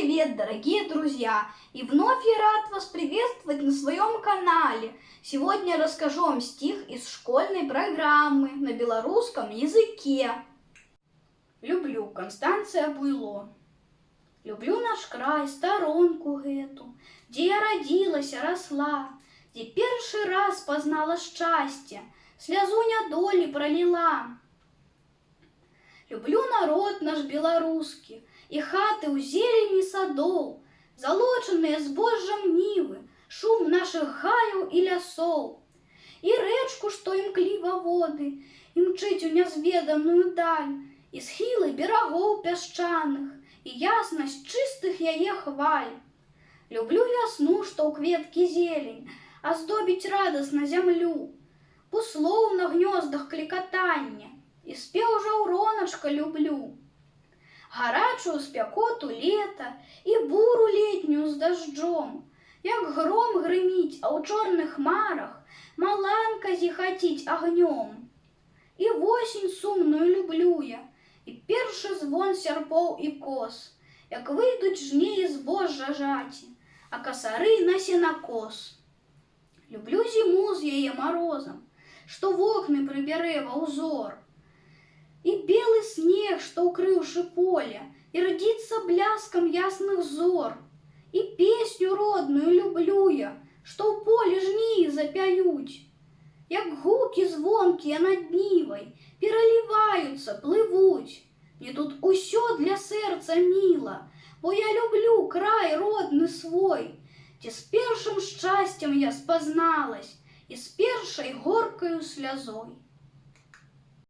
привет, дорогие друзья! И вновь я рад вас приветствовать на своем канале. Сегодня я расскажу вам стих из школьной программы на белорусском языке. Люблю Констанция Буйло. Люблю наш край, сторонку эту, где я родилась, росла, где перший раз познала счастье, слезуня доли пролила. Люблю народ наш белорусский, и хаты у зелені садоў, залочаныя збожжам нівы, шум наших гаяў і лясоў. І рэчку, што імкліва воды, імчыць у нязведаную даль, і схілы берагоў пясчаных, і яснасць чыстых яе хваль. Люблю вясну, што ў кветкі зелень, аздобіць радасна зямлю, буслоў на гнёздах клікатанне, і спеў жаўроначка люблю. Гарачую спякоту лета і буру летнюю з дажджом, як гром грыміць, а ў чорных хмарах маланка зіхаціць агнём. І восень сумную люблю я, і першы звон сярпоў і кос, як выйдуць жнеі збожжа жаці, а касары на сенакос. Люблю зіму з яе марозам, што вокны прыбярэ ва ўзор, і белы снег, што ўкрыўшы поле, і радзіцца бляскам ясных зор. І песню родную люблю я, што ў поле жніі запяюць, як гукі звонкія над нівай пераліваюцца, плывуць. Мне тут усё для сэрца міла, бо я люблю край родны свой, дзе з першым шчасцем я спазналась і з першай горкаю слязой.